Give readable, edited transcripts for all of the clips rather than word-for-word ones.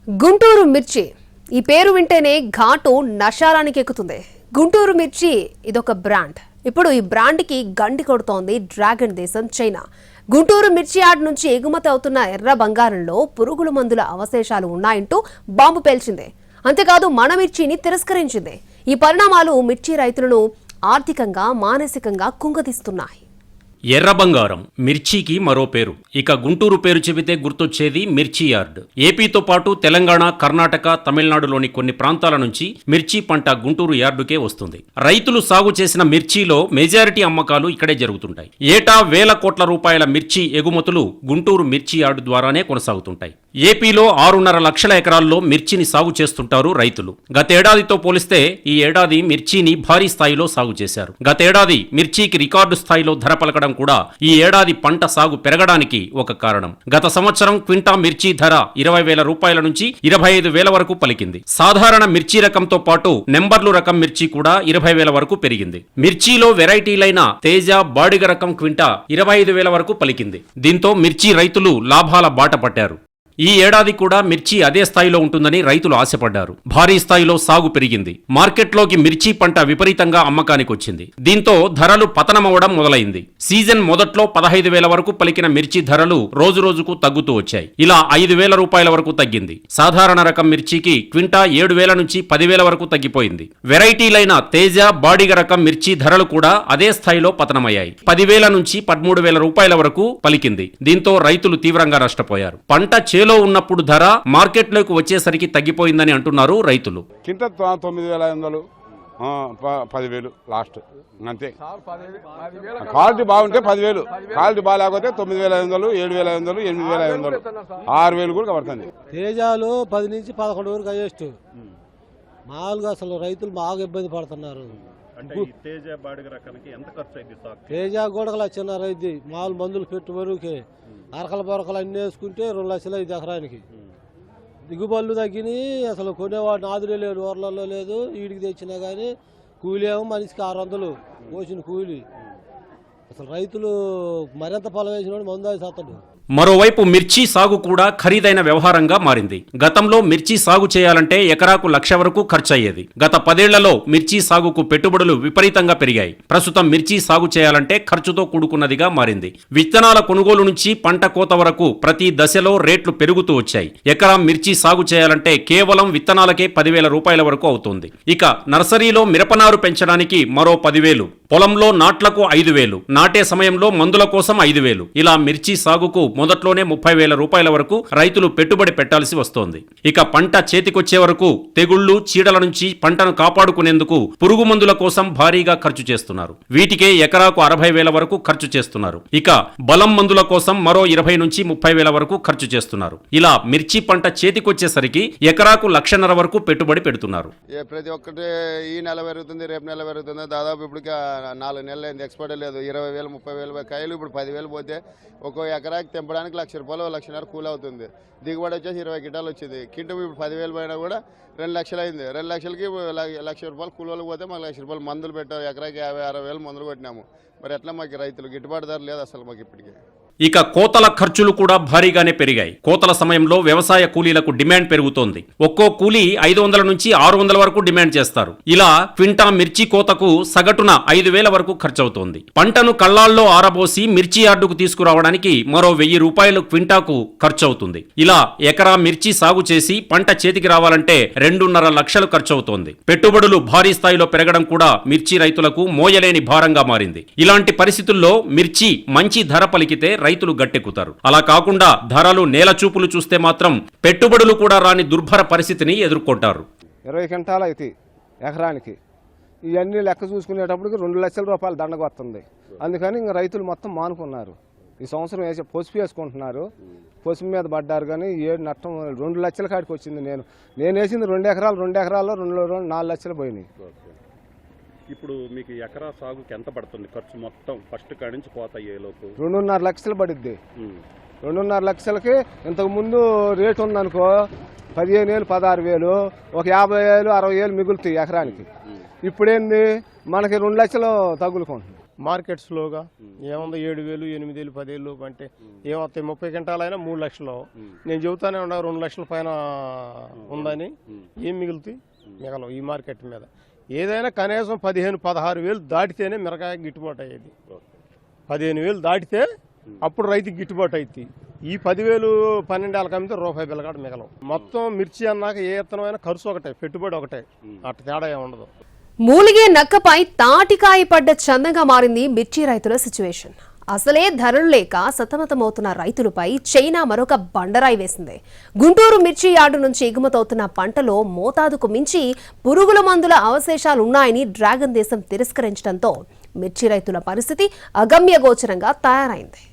గుంటూరు మిర్చి ఈ పేరు వింటేనే ఘాటు నశాలానికి ఎక్కుతుంది. గుంటూరు మిర్చి ఇదొక బ్రాండ్. ఇప్పుడు ఈ బ్రాండ్కి గండి కొడుతోంది డ్రాగన్ దేశం చైనా. గుంటూరు మిర్చి యార్డ్ నుంచి ఎగుమతి అవుతున్న ఎర్ర బంగారంలో పురుగుల మందుల అవశేషాలు ఉన్నాయంటూ బాంబు పేల్చింది. అంతేకాదు మన మిర్చిని తిరస్కరించింది. ఈ పరిణామాలు మిర్చి రైతులను ఆర్థికంగా మానసికంగా కుంగదీస్తున్నాయి. ఎర్ర బంగారం మిర్చికి మరో పేరు. ఇక గుంటూరు పేరు చెబితే గుర్తొచ్చేది మిర్చి యార్డ్. ఏపీతో పాటు తెలంగాణ, కర్ణాటక, తమిళనాడులోని కొన్ని ప్రాంతాల నుంచి మిర్చి పంట గుంటూరు యార్డుకే వస్తుంది. రైతులు సాగు చేసిన మిర్చిలో మెజారిటీ అమ్మకాలు ఇక్కడే జరుగుతుంటాయి. ఏటా వేల కోట్ల రూపాయల మిర్చి ఎగుమతులు గుంటూరు మిర్చి యార్డు ద్వారానే కొనసాగుతుంటాయి. ఏపీలో 6.5 లక్షల ఎకరాల్లో మిర్చిని సాగు చేస్తుంటారు రైతులు. గతేడాదితో పోలిస్తే ఈ ఏడాది మిర్చిని భారీ స్థాయిలో సాగు చేశారు. గతేడాది మిర్చికి రికార్డు స్థాయిలో ధర పలకడం కూడా ఈ ఏడాది పంట సాగు పెరగడానికి ఒక కారణం. గత సంవత్సరం క్వింటా మిర్చి ధర 20,000 రూపాయల నుంచి 25,000 వరకు పలికింది. సాధారణ మిర్చి రకంతో పాటు నెంబర్లు రకం మిర్చి కూడా 20,000 వరకు పెరిగింది. మిర్చిలో వెరైటీలైన తేజ, బాడిగ రకం క్వింటా 25,000 వరకు పలికింది. దీంతో మిర్చి రైతులు లాభాల బాట పట్టారు. ఈ ఏడాది కూడా మిర్చి అదే స్థాయిలో ఉంటుందని రైతులు ఆశపడ్డారు. భారీ స్థాయిలో సాగు పెరిగింది. మార్కెట్లోకి మిర్చి పంట విపరీతంగా అమ్మకానికి వచ్చింది. దీంతో ధరలు పతనమవడం మొదలైంది. సీజన్ మొదట్లో 15,000 వరకు పలికిన మిర్చి ధరలు రోజు రోజుకు తగ్గుతూ వచ్చాయి. ఇలా 5,000 రూపాయల వరకు తగ్గింది. సాధారణ రకం మిర్చికి క్వింటా 7,000 నుంచి 10,000 వరకు తగ్గిపోయింది. వెరైటీలైన తేజ, బాడిగ రకం మిర్చి ధరలు కూడా అదే స్థాయిలో పతనమయ్యాయి. 10,000 నుంచి 13,000 రూపాయల వరకు పలికింది. దీంతో రైతులు తీవ్రంగా నష్టపోయారు. పంట లో ఉన్నప్పుడు ధర మార్కెట్లోకి వచ్చేసరికి తగ్గిపోయిందని అంటున్నారు రైతులు. కింద 9,500, 10,000 లాస్ట్ అంతే. క్వాలిటీ బాగుంటే 10,000, క్వాలిటీ బాగాలేకపోతే 9,500, 7,500, 8,500, 6,000 కూడా పడుతుంది. తేజాలు 10 నుంచి 11 వరకు హైయెస్ట్. మామూలుగా అసలు రైతులు బాగా ఇబ్బంది పడుతున్నారు. తేజ గోడకలు చిన్న రైతు మామూలు మందులు పెట్టు వరకు అరకల బొరకలు అన్నీ వేసుకుంటే 2 లక్షలు 5 ఎకరానికి. దిగుబడులు తగ్గినాయి. అసలు కొనేవాడు నాదులే లేడు, ఊర్లలో లేదు. వీడికి తెచ్చినా కానీ కూలి ఏమో మనిషికి 600 పోసిన కూలి. అసలు రైతులు మరింత పొలం వేసినోడు మందు వేసేస్తాడు. మరోవైపు మిర్చి సాగు కూడా ఖరీదైన వ్యవహారంగా మారింది. గతంలో మిర్చి సాగు చేయాలంటే ఎకరాకు 1,00,000 వరకు ఖర్చయ్యేది. గత 10 ఏళ్లలో మిర్చి సాగుకు పెట్టుబడులు విపరీతంగా పెరిగాయి. ప్రస్తుతం మిర్చి సాగు చేయాలంటే ఖర్చుతో కూడుకున్నదిగా మారింది. విత్తనాల కొనుగోలు నుంచి పంట కోత వరకు ప్రతి దశలో రేట్లు పెరుగుతూ వచ్చాయి. ఎకరా మిర్చి సాగు చేయాలంటే కేవలం విత్తనాలకే 10,000 రూపాయల వరకు అవుతుంది. ఇక నర్సరీలో మిరపనారు పెంచడానికి మరో 10,000, పొలంలో నాట్లకు 5,000, నాటే సమయంలో మందుల కోసం 5,000. ఇలా మిర్చి సాగుకు మొదట్లోనే 30,000 రూపాయల వరకు రైతులు పెట్టుబడి పెట్టాల్సి వస్తోంది. ఇక పంట చేతికొచ్చే వరకు తెగుళ్లు, చీడల నుంచి పంటను కాపాడుకునేందుకు పురుగు మందుల కోసం భారీగా ఖర్చు చేస్తున్నారు. వీటికే ఎకరాకు 60,000 వరకు ఖర్చు చేస్తున్నారు. ఇక బలం మందుల కోసం మరో 20,000 నుంచి 30,000 వరకు ఖర్చు చేస్తున్నారు. ఇలా మిర్చి పంట చేతికొచ్చేసరికి ఎకరాకు 1,50,000 వరకు పెట్టుబడి పెడుతున్నారు. ప్రతి ఒక్కటి ఈ నెల పెరుగుతుంది, రేపు నెల పెరుగుతుంది. దాదాపు ఇప్పటికి 4 నెలలు అయింది. ఎక్స్పోర్ట్ లేదు. 20,000, 30,000 కాయలు ఇప్పుడు 10,000 పోతే ఒక్కో ఎకరాకి తెంపడానికి 1,00,000 రూపాయలు, 1,00,000 కూలి అవుతుంది. దిగుబడి వచ్చేసి 20 కింటాలు వచ్చింది. కింట ఇప్పుడు 10,000 పోయినా కూడా 2 లక్షలు అయింది. 2 లక్షలకి 1,00,000 రూపాయలు కూలీలకు పోతే మాకు 1,00,000 రూపాయలు మందులు పెట్టారు. ఎకరాకి 50,000-60,000 మందులు కొట్టినాము. మరి ఎట్లా మాకు రైతులు గిట్టుబాటు ధర లేదు అసలు మాకు ఇప్పటికీ. ఇక కోతల ఖర్చులు కూడా భారీగానే పెరిగాయి. కోతల సమయంలో వ్యవసాయ కూలీలకు డిమాండ్ పెరుగుతోంది. ఒక్కో కూలీ 500 నుంచి 600 వరకు డిమాండ్ చేస్తారు. ఇలా క్వింటా మిర్చి కోతకు సగటున 5,000 వరకు ఖర్చవుతోంది. పంటను కళ్ళాల్లో ఆరబోసి మిర్చి యార్డుకు తీసుకురావడానికి మరో 1,000 రూపాయలు క్వింటాకు ఖర్చవుతుంది. ఇలా ఎకరా మిర్చి సాగు చేసి పంట చేతికి రావాలంటే 2.5 లక్షలు ఖర్చవుతోంది. పెట్టుబడులు భారీ స్థాయిలో పెరగడం కూడా మిర్చి రైతులకు మోయలేని భారంగా మారింది. ఇలాంటి పరిస్థితుల్లో మిర్చి మంచి ధర పలికితే రైతులు గట్టెక్కుతారు. అలా కాకుండా ధరలు నేలచూపులు చూస్తే మాత్రం పెట్టుబడులు కూడా రాని దుర్భర పరిస్థితిని ఎదుర్కొంటారు. 20 క్వింటాలు అయితే ఎకరానికి ఇవన్నీ లెక్క చూసుకునేటప్పటికి 2 లక్షల రూపాయలు దండగ వస్తుంది. అందుకని ఇంకా రైతులు మొత్తం మానుకున్నారు. ఈ సంవత్సరం పసుపు వేసుకుంటున్నారు. పసుపు మీద పడ్డారు. కానీ ఏడు నష్టం 2 లక్షల కాడికి వచ్చింది. నేను వేసింది 2 ఎకరాలు. 2 ఎకరాల్లో 4 లక్షలు పోయినాయి. ఇప్పుడు మీకు ఎకరా సాగుకి ఎంత పడుతుంది ఖర్చు మొత్తం ఫస్ట్ కాడి నుంచి కోత అయ్యేలోపు? 2.5 లక్షలు పడుద్ది. 2.5 లక్షలకి ఇంతకు ముందు రేటు ఉందనుకో 15,000, 16,000, ఒక 50,000, 60,000 మిగులుతాయి ఎకరానికి. ఇప్పుడేంది మనకి 2 లక్షలు తగులుకుంటుంది. మార్కెట్ స్లోగా ఏముంది 7,000, 8,000, 10,000 అంటే ఏమవుతాయి 30 క్వింటాలైనా 3 లక్షలు. నేను చెబుతానే ఉన్నా 2 లక్షల పైన ఉందని. ఏం మిగులుతాయి? మిగలవు ఈ మార్కెట్ మీద. ఏదైనా కనీసం 15,000-16,000 దాటితేనే మిరకాయ గిట్టుబాటు అయ్యేది. 15,000 దాటితే అప్పుడు రైతుకి గిట్టుబాటు అవుతుంది. ఈ 10,000 12,000 అమ్మితే రూపాయి బిల్లగాడు మిగలవు. మొత్తం మిర్చి అన్నాక ఏ ఇత్తనమైనా ఖర్చు ఒకటే, పెట్టుబడి ఒకటే, అట్ట తేడా ఏమి ఉండదు. మూలిగే నక్కపై తాటికాయ పడ్డ చందంగా మారింది మిర్చి రైతుల సిచ్యువేషన్. అసలే ధరలు లేక సతమతమవుతున్న రైతులపై చైనా మరొక బండరాయి వేసింది. గుంటూరు మిర్చి యార్డు నుంచి ఎగుమతవుతున్న పంటలో మోతాదుకు మించి పురుగుల మందుల అవశేషాలున్నాయని డ్రాగన్ దేశం తిరస్కరించడంతో మిర్చి రైతుల పరిస్థితి అగమ్యగోచరంగా తయారైంది.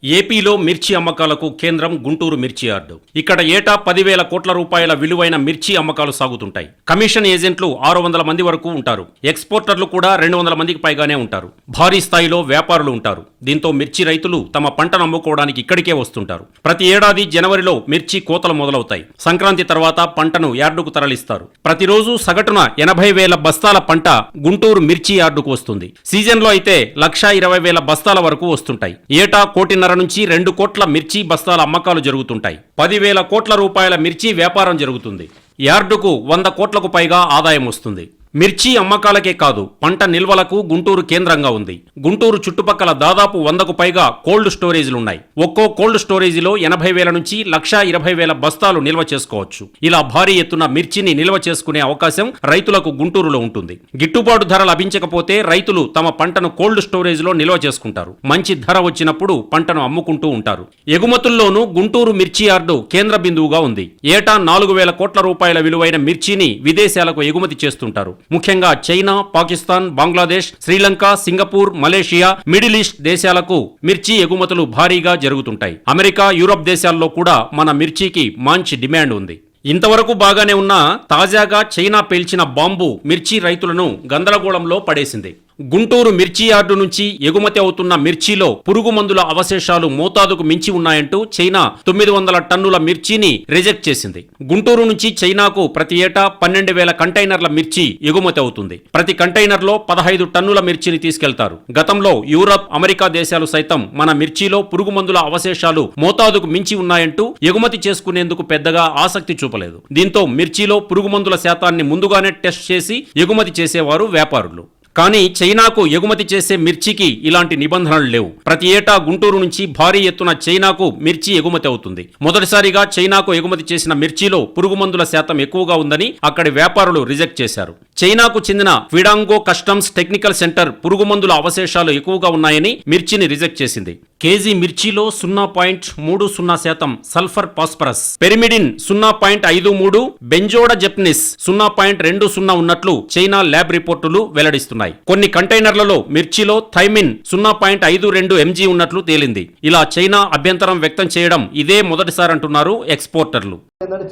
ఏపీలో మిర్చి అమ్మకాలకు కేంద్రం గుంటూరు మిర్చి యార్డు. ఇక్కడ ఏటా 10,000 కోట్ల రూపాయల విలువైన మిర్చి అమ్మకాలు సాగుతుంటాయి. కమిషన్ ఏజెంట్లు 600 మంది వరకు ఉంటారు. ఎక్స్పోర్టర్లు కూడా 200 మందికి పైగానే ఉంటారు. భారీ స్థాయిలో వ్యాపారులు ఉంటారు. దీంతో మిర్చి రైతులు తమ పంటను అమ్ముకోవడానికి ఇక్కడికే వస్తుంటారు. ప్రతి ఏడాది జనవరిలో మిర్చి కోతలు మొదలవుతాయి. సంక్రాంతి తర్వాత పంటను యార్డుకు తరలిస్తారు. ప్రతిరోజు సగటున 80,000 బస్తాల పంట గుంటూరు మిర్చి యార్డుకు వస్తుంది. సీజన్లో అయితే 1,20,000 బస్తాల వరకు వస్తుంటాయి. ఏటా 1.5 నుంచి 2 కోట్ల మిర్చి బస్తాల అమ్మకాలు జరుగుతుంటాయి. 10,000 కోట్ల రూపాయల మిర్చి వ్యాపారం జరుగుతుంది. యార్డుకు 100 కోట్లకు పైగా ఆదాయం వస్తుంది. మిర్చి అమ్మకాలకే కాదు, పంట నిల్వలకు గుంటూరు కేంద్రంగా ఉంది. గుంటూరు చుట్టుపక్కల దాదాపు 100కు పైగా కోల్డ్ స్టోరేజీలున్నాయి. ఒక్కో కోల్డ్ స్టోరేజీలో 80,000 నుంచి 1,20,000 బస్తాలు నిల్వ చేసుకోవచ్చు. ఇలా భారీ ఎత్తున మిర్చిని నిల్వ చేసుకునే అవకాశం రైతులకు గుంటూరులో ఉంటుంది. గిట్టుబాటు ధర లభించకపోతే రైతులు తమ పంటను కోల్డ్ స్టోరేజ్లో నిల్వ చేసుకుంటారు. మంచి ధర వచ్చినప్పుడు పంటను అమ్ముకుంటూ ఉంటారు. ఎగుమతుల్లోనూ గుంటూరు మిర్చి యార్డు కేంద్ర బిందువుగా ఉంది. ఏటా 4,000 కోట్ల రూపాయల విలువైన మిర్చిని విదేశాలకు ఎగుమతి చేస్తుంటారు. ముఖ్యంగా China, Pakistan, Bangladesh, Sri Lanka, Singapore, Malaysia, middle east దేశాలకు మిర్చి ఎగుమతులు భారీగా జరుగుతుంటాయి. అమెరికా, యూరప్ దేశాల్లో కూడా మన మిర్చికి మంచి డిమాండ్ ఉంది. ఇంతవరకు బాగానే ఉన్నా తాజాగా చైనా పేల్చిన బాంబు మిర్చి రైతులను గందరగోళంలో పడేసింది. గుంటూరు మిర్చి యార్డు నుంచి ఎగుమతి అవుతున్న మిర్చిలో పురుగు మందుల అవశేషాలు మోతాదుకు మించి ఉన్నాయంటూ చైనా 900 టన్నుల మిర్చిని రిజెక్ట్ చేసింది. గుంటూరు నుంచి చైనాకు ప్రతి ఏటా 12,000 కంటైనర్ల మిర్చి ఎగుమతి అవుతుంది. ప్రతి కంటైనర్లో 15 టన్నుల మిర్చిని తీసుకెళ్తారు. గతంలో యూరప్, అమెరికా దేశాలు సైతం మన మిర్చిలో పురుగు మందుల అవశేషాలు మోతాదుకు మించి ఉన్నాయంటూ ఎగుమతి చేసుకునేందుకు పెద్దగా ఆసక్తి చూపలేదు. దీంతో మిర్చిలో పురుగు మందుల శాతాన్ని ముందుగానే టెస్ట్ చేసి ఎగుమతి చేసేవారు వ్యాపారులు. కానీ చైనాకు ఎగుమతి చేసే మిర్చికి ఇలాంటి నిబంధనలు లేవు. ప్రతి ఏటా గుంటూరు నుంచి భారీ ఎత్తున చైనాకు మిర్చి ఎగుమతి అవుతుంది. మొదటిసారిగా చైనాకు ఎగుమతి చేసిన మిర్చిలో పురుగు మందుల శాతం ఎక్కువగా ఉందని అక్కడి వ్యాపారులు రిజెక్ట్ చేశారు. చైనాకు చెందిన ఫిడాంగో కస్టమ్స్ టెక్నికల్ సెంటర్ పురుగు మందుల అవశేషాలు ఎక్కువగా ఉన్నాయని మిర్చిని రిజెక్ట్ చేసింది. కేజీ మిర్చిలో 0.30% సల్ఫర్ ఫాస్ఫరస్, పెరిమిడిన్ 0.53, బెంజోడజెప్నిస్ 0.20 ఉన్నట్లు చైనా ల్యాబ్ రిపోర్టులు వెల్లడిస్తున్నాయి. కొన్ని కంటైనర్లలో మిర్చిలో థైమిన్ 0.52 mg ఉన్నట్లు తేలింది. ఇలా చైనా అభ్యంతరం వ్యక్తం చేయడం ఇదే మొదటిసారంటున్నారు ఎక్స్పోర్టర్లు.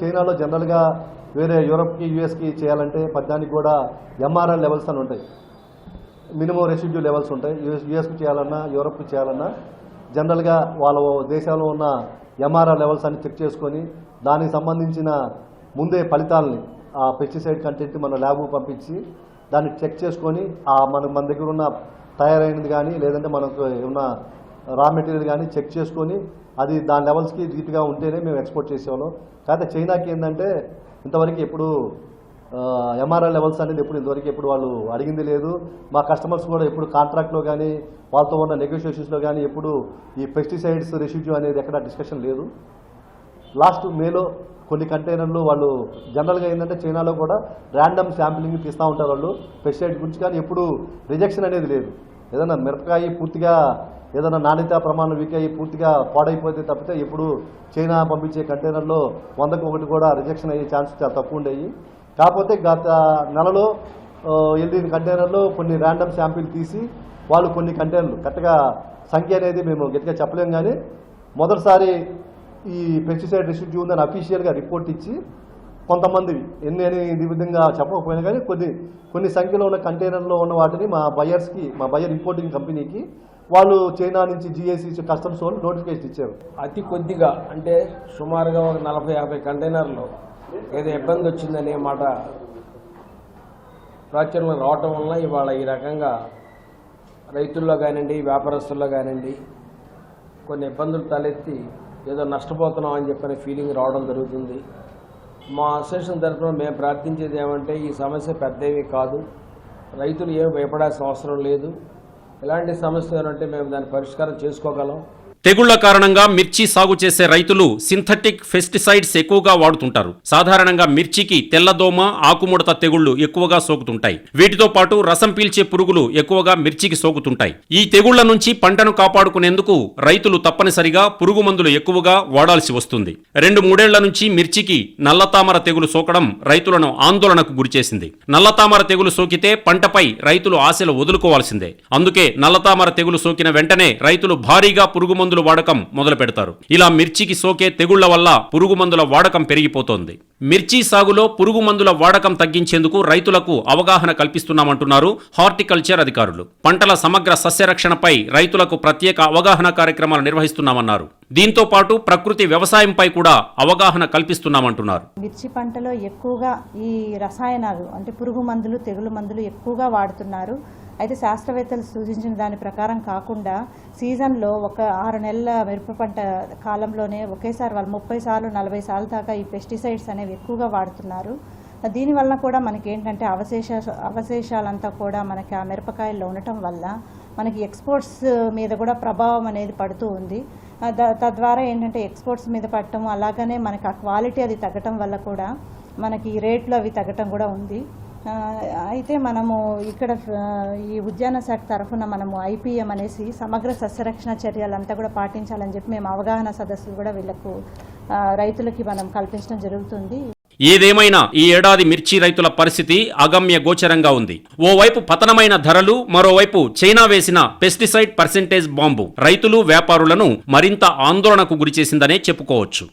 చైనాలో జనరల్ గా వేరే యూరప్కి, యూఎస్కి చేయాలంటే పద్దానికి కూడా ఎంఆర్ఎల్ లెవెల్స్ అని ఉంటాయి, మినిమం రెసిడ్యూ లెవెల్స్ ఉంటాయి. యూఎస్కి చేయాలన్నా, యూరప్కి చేయాలన్నా జనరల్గా వాళ్ళ దేశంలో ఉన్న ఎంఆర్ఆర్ లెవెల్స్ అన్ని చెక్ చేసుకొని దానికి సంబంధించిన ముందే ఫలితాలని, ఆ పెస్టిసైడ్ కంటెంట్ మన ల్యాబ్కు పంపించి దాన్ని చెక్ చేసుకొని మన దగ్గర ఉన్న తయారైనది కానీ లేదంటే మనకు ఉన్న రా మెటీరియల్ కానీ చెక్ చేసుకొని అది దాని లెవెల్స్కి రీతిగా ఉంటేనే మేము ఎక్స్పోర్ట్ చేసేవాళ్ళం. కాకపోతే చైనాకి ఏంటంటే ఇంతవరకు ఎప్పుడు ఎంఆర్ఎల్ లెవెల్స్ అనేది ఇంతవరకు ఎప్పుడు వాళ్ళు అడిగింది లేదు. మా కస్టమర్స్ కూడా ఎప్పుడు కాంట్రాక్ట్లో కానీ వాళ్ళతో ఉన్న నెగోషియేషన్స్లో కానీ ఎప్పుడు ఈ పెస్టిసైడ్స్ రెసిడ్యూ అనేది ఎక్కడ డిస్కషన్ లేదు. లాస్ట్ మేలో కొన్ని కంటైనర్లు వాళ్ళు జనరల్గా ఏంటంటే చైనాలో కూడా ర్యాండమ్ శాంపిలింగ్ తీస్తూ ఉంటారు వాళ్ళు పెస్టిసైడ్ గురించి, కానీ ఎప్పుడు రిజెక్షన్ అనేది లేదు. ఏదైనా మిరపకాయ పూర్తిగా ఏదైనా నాణ్యత ప్రమాణం వీక్ అయ్యి పూర్తిగా పాడైపోతే తప్పితే ఎప్పుడు చైనా పంపించే కంటైనర్లో 100కు 1 కూడా రిజెక్షన్ అయ్యే ఛాన్స్ చాలా తక్కువ ఉండేవి. కాకపోతే గత నెలలో వెళ్ళిన కంటైనర్లో కొన్ని ర్యాండమ్ శాంపిల్ తీసి వాళ్ళు కొన్ని కంటైనర్లు కరెక్ట్గా సంఖ్య అనేది మేము గట్టిగా చెప్పలేము, కానీ మొదటిసారి ఈ పెస్టిసైడ్ రెసిడ్యూ ఉందని అఫీషియల్గా రిపోర్ట్ ఇచ్చి కొంతమంది ఎన్ని అని ఈ విధంగా చెప్పకపోయినా కానీ కొన్ని సంఖ్యలో ఉన్న కంటైనర్లో ఉన్న వాటిని మా బయర్ ఇంపోర్టింగ్ కంపెనీకి వాళ్ళు చైనా నుంచి జిఎస్సి కస్టమ్స్ వాళ్ళు నోటిఫికేషన్ ఇచ్చారు. అతి కొద్దిగా అంటే సుమారుగా ఒక 40-50 కంటైనర్లో ఏదో ఇబ్బంది వచ్చిందనే మాట ప్రాచుర్యం రావటం వల్ల ఇవాళ ఈ రకంగా రైతుల్లో కానివ్వండి, వ్యాపారస్తుల్లో కానివ్వండి కొన్ని ఇబ్బందులు తలెత్తి ఏదో నష్టపోతున్నాం అని చెప్పనే ఫీలింగ్ రావడం జరుగుతుంది. మా అసోసియేషన్ తరఫున మేము ప్రార్థించేది ఏమంటే ఈ సమస్య పెద్దవి కాదు, రైతులు ఏమి భయపడాల్సిన అవసరం లేదు. ఎలాంటి సమస్య ఏమంటే మేము దాన్ని పరిష్కారం చేసుకోగలం. తెగుళ్ల కారణంగా మిర్చి సాగు చేసే రైతులు సింథటిక్ పెస్టిసైడ్స్ ఎక్కువగా వాడుతుంటారు. సాధారణంగా మిర్చికి తెల్లదోమ, ఆకుముడత తెగుళ్లు ఎక్కువగా సోకుతుంటాయి. వీటితో పాటు రసం పీల్చే పురుగులు ఎక్కువగా మిర్చికి సోకుతుంటాయి. ఈ తెగుళ్ల నుంచి పంటను కాపాడుకునేందుకు రైతులు తప్పనిసరిగా పురుగు మందులు ఎక్కువగా వాడాల్సి వస్తుంది. 2-3 ఏళ్ల నుంచి మిర్చికి నల్లతామర తెగులు సోకడం రైతులను ఆందోళనకు గురిచేసింది. నల్లతామర తెగులు సోకితే పంటపై రైతులు ఆశలు వదులుకోవాల్సిందే. అందుకే నల్లతామర తెగులు సోకిన వెంటనే రైతులు భారీగా పురుగు మందుల వాడకం మొదలు పెడతారు. ఇలా మిర్చికి సోకే తెగుళ్ల వల్ల పురుగు మందుల వాడకం పెరిగిపోతోంది. మిర్చి సాగులో పురుగు మందుల వాడకం తగ్గించేందుకు రైతులకు అవగాహన కల్పిస్తున్నామంటున్నారు హార్టికల్చర్ అధికారులు. పంటల సమగ్ర సస్యరక్షణపై రైతులకు ప్రత్యేక అవగాహన కార్యక్రమాలు నిర్వహిస్తున్నామన్నారు. దీంతో పాటు ప్రకృతి వ్యవసాయంపై కూడా అవగాహన కల్పిస్తున్నామంటున్నారు. మిర్చి పంటలో ఎక్కువగా ఈ రసాయనాలు అంటే పురుగు మందులు, తెగులు మందులు ఎక్కువగా వాడుతున్నారు. అయితే శాస్త్రవేత్తలు సూచించిన దాని ప్రకారం కాకుండా సీజన్లో ఒక 6 నెలల మిరప పంట కాలంలోనే ఒకేసారి వాళ్ళు 30 సార్లు 40 సార్లు దాకా ఈ పెస్టిసైడ్స్ అనేవి ఎక్కువగా వాడుతున్నారు. దీనివల్ల కూడా మనకి ఏంటంటే అవశేషాలంతా కూడా మనకి ఆ మిరపకాయల్లో ఉండటం వల్ల మనకి ఎక్స్పోర్ట్స్ మీద కూడా ప్రభావం అనేది పడుతూ ఉంది. తద్వారా ఏంటంటే ఎక్స్పోర్ట్స్ మీద పడటం, అలాగనే మనకి ఆ క్వాలిటీ అది తగ్గటం వల్ల కూడా మనకి రేట్లు అవి తగ్గటం కూడా ఉంది. అయితే మనము ఇక్కడ ఈ ఉద్యాన శాఖ తరఫున మనము IPM అనేసి సమగ్ర సస్యరక్షణ చర్యలంతా కూడా పాటించాలని చెప్పి మేము అవగాహన సదస్సులు కూడా వీళ్ళకు రైతులకి మనం కల్పించడం జరుగుతుంది. ఏదేమైనా ఈ ఏడాది మిర్చి రైతుల పరిస్థితి అగమ్య గోచరంగా ఉంది. ఓవైపు పతనమైన ధరలు, మరోవైపు చైనా వేసిన పెస్టిసైడ్ పర్సెంటేజ్ బాంబు రైతులు, వ్యాపారులను మరింత ఆందోళనకు గురిచేసిందనే చెప్పుకోవచ్చు.